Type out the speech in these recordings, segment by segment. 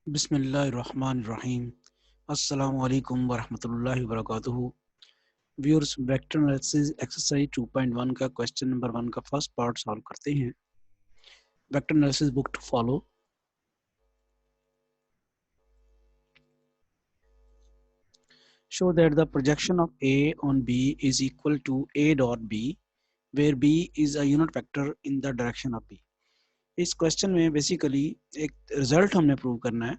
बिस्मिल्लाहिर्रहमानिर्रहीम। अस्सलामु अलैकुम वरहमतुल्लाहि वबरकातुहू। व्यूअर्स, वेक्टर एनालिसिस एक्सरसाइज 2.1 का क्वेश्चन नंबर 1 का फर्स्ट पार्ट सॉल्व करते हैं। Vector analysis book to follow. Show that the projection of A on B is equal to A dot B where B is a unit vector in the direction of B. इस question में basically एक result हमने prove करना है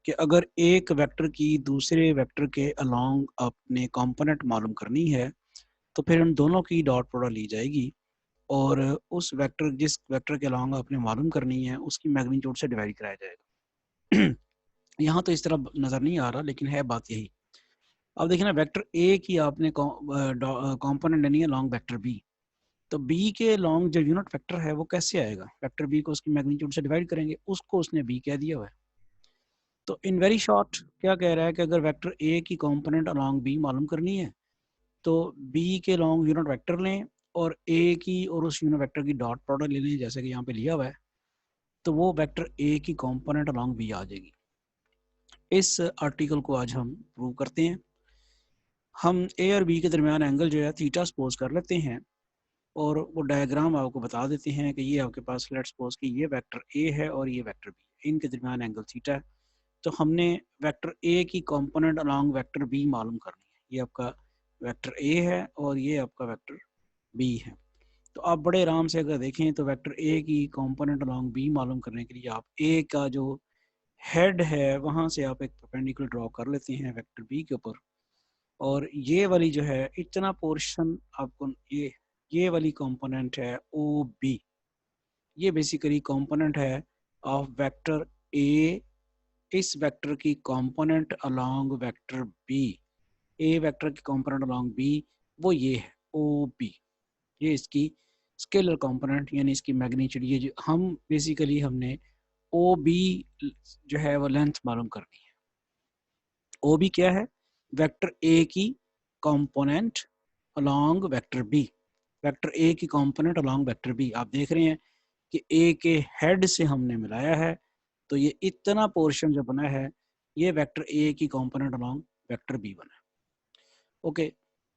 कि अगर एक vector की दूसरे वेक्टर के अलोंग अपने कंपोनेंट मालूम करनी है तो फिर उन दोनों की डॉट प्रोडक्ट ली जाएगी और उस वेक्टर जिस वेक्टर के अलोंग आपने मालूम करनी है उसकी मैग्नीट्यूड से डिवाइड कराया जाएगा। यहाँ तो इस तरह नज़र नहीं आ रहा लेकिन है बात यही। अब देखिए ना, वेक्टर ए की आपने कंपोनेंट लेनी है लॉन्ग वेक्टर बी, तो बी के लॉन्ग जो यूनिट वेक्टर है वो कैसे आएगा? वेक्टर बी को उसकी मैग्नीट्यूड से डिवाइड करेंगे, उसको उसने बी कह दिया हुआ है। तो इन वेरी शॉर्ट क्या कह रहा है कि अगर वेक्टर ए की कंपोनेंट अलॉन्ग बी मालूम करनी है तो बी के लॉन्ग यूनिट वेक्टर लें और ए की और उस यूनिट वेक्टर की डॉट प्रोडक्ट ले लें, जैसे कि यहाँ पे लिया हुआ है। तो वो वेक्टर ए की कंपोनेंट अलॉन्ग बी आ जाएगी। इस आर्टिकल को आज हम प्रूव करते हैं। हम ए और बी के दरमियान एंगल जो है थीटा सपोज कर लेते हैं और वो डायग्राम आपको बता देते हैं कि ये आपके पास लेट्स सपोज कि ये वेक्टर ए है और ये वेक्टर बी, इनके दरमियान एंगल थीटा है। तो हमने वेक्टर ए की कंपोनेंट अलॉन्ग वेक्टर बी मालूम करनी है। ये आपका वेक्टर ए है और ये आपका वेक्टर बी है। तो आप बड़े आराम से अगर देखें तो वेक्टर ए की कंपोनेंट अलॉन्ग बी मालूम करने के लिए आप ए का जो हेड है वहाँ से आप एक परपेंडिकुलर ड्रॉ कर लेते हैं वेक्टर बी के ऊपर, और ये वाली जो है इतना पोर्शन आपको ये वाली कंपोनेंट है ओ बी। ये बेसिकली कंपोनेंट है ऑफ वेक्टर ए। इस वेक्टर की कंपोनेंट अलोंग वेक्टर बी, ए वेक्टर की कंपोनेंट अलोंग बी वो ये है ओ बी। ये इसकी स्केलर कंपोनेंट यानी इसकी मैग्नीट्यूड, ये जो हम बेसिकली हमने ओ बी जो है वो लेंथ मालूम करनी है। ओ बी क्या है? वेक्टर ए की component along vector B. Vector A की कंपोनेंट अलोंग वेक्टर बी। आप देख रहे हैं कि ए के हेड से हमने मिलाया है, तो ये इतना पोर्शन जो बना है ये वेक्टर ए की कंपोनेंट अलोंग वेक्टर बी बना है। ओके,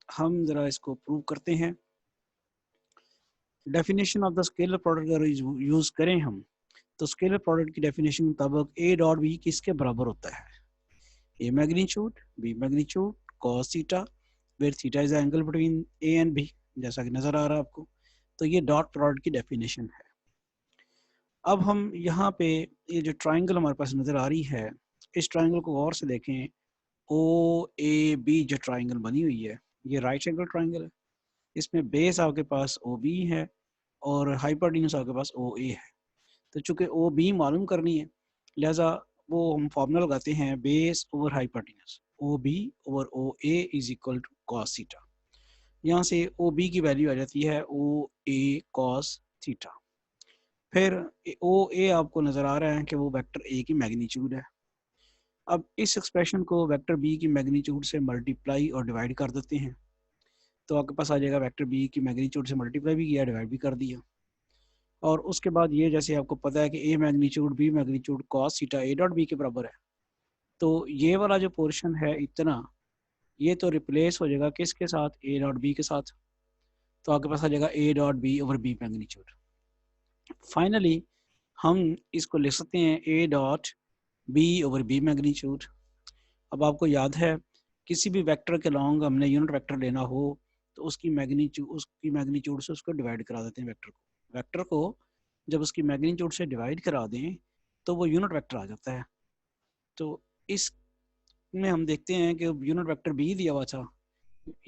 हम जरा इसको प्रूव करते हैं। Definition of the scalar product अगर यूज करें हम, तो स्केलर प्रोडक्ट की डेफिनेशन मुताबिक ए डॉट बी किसके बराबर होता है? A magnitude B magnitude cos theta, where theta is the angle between A and B, जैसा कि नजर आ रहा है आपको। तो ये डॉट प्रोडक्ट की डेफिनेशन है। अब हम यहाँ पे ये जो ट्राइंगल हमारे पास नजर आ रही है, इस ट्राइंगल को गौर से देखें। ओ ए बी जो ट्राइंगल बनी हुई है ये राइट एंगल ट्राइंगल है। इसमें बेस आपके पास ओ बी है और हाइपोटेन्यूज आपके पास ओ ए है। तो चूंकि ओ बी मालूम करनी है लिहाजा वो हम फॉर्मूला लगाते हैं base over hypotenuse, O B over O A is equal to cos theta. यहाँ से ओ बी की वैल्यू आ जाती है ओ ए कॉस थीटा। फिर ओ ए आपको नजर आ रहा है कि वो वेक्टर ए की मैग्नीट्यूड है। अब इस एक्सप्रेशन को वेक्टर बी की मैग्नीट्यूड से मल्टीप्लाई और डिवाइड कर देते हैं, तो आपके पास आ जाएगा वेक्टर बी की मैग्नीट्यूड से मल्टीप्लाई भी किया डिवाइड भी कर दिया। और उसके बाद ये जैसे आपको पता है कि A magnitude B magnitude cos theta A dot B के बराबर है, तो ये वाला जो पोर्शन है इतना, ये तो रिप्लेस हो जाएगा किसके साथ? ए डॉट बी के साथ। तो आपके पास आ जाएगा A dot B over B magnitude. Finally हम इसको लिख सकते हैं A dot B over B magnitude. अब आपको याद है किसी भी वेक्टर के लॉन्ग हमने यूनिट वेक्टर लेना हो तो उसकी मैग्नीट्यूड से उसको डिवाइड करा देते हैं वेक्टर को जब उसकी मैग्नीट्यूड से डिवाइड करा दें तो वो यूनिट वेक्टर आ जाता है। तो इसमें हम देखते हैं कि यूनिट वेक्टर बी दिया हुआ था,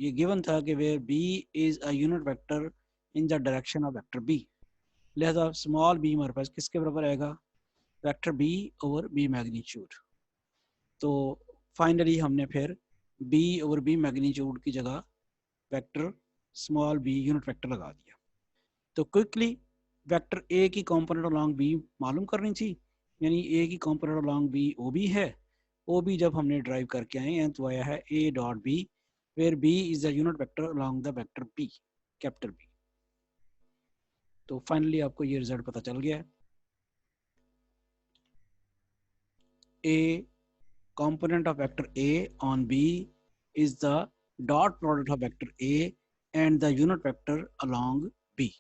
ये गिवन था कि where B is a unit vector in the direction of vector b. लिहाजा स्मॉल बी हमारे पास किसके बराबर आएगा? Vector b over B magnitude. तो फाइनली हमने फिर बी ओवर बी मैग्नीट्यूड की जगह vector small b unit vector लगा दिया। तो क्विकली वेक्टर ए की कंपोनेंट अलोंग बी मालूम करनी थी, यानी ए की component along B O B है। ओ बी जब हमने ड्राइव करके आए हैं तो आया है a dot B where B is the unit vector along the vector b, capital B. तो फाइनली आपको ये रिजल्ट पता चल गया है। A component of vector A on B is the dot product of vector A and the unit vector along B.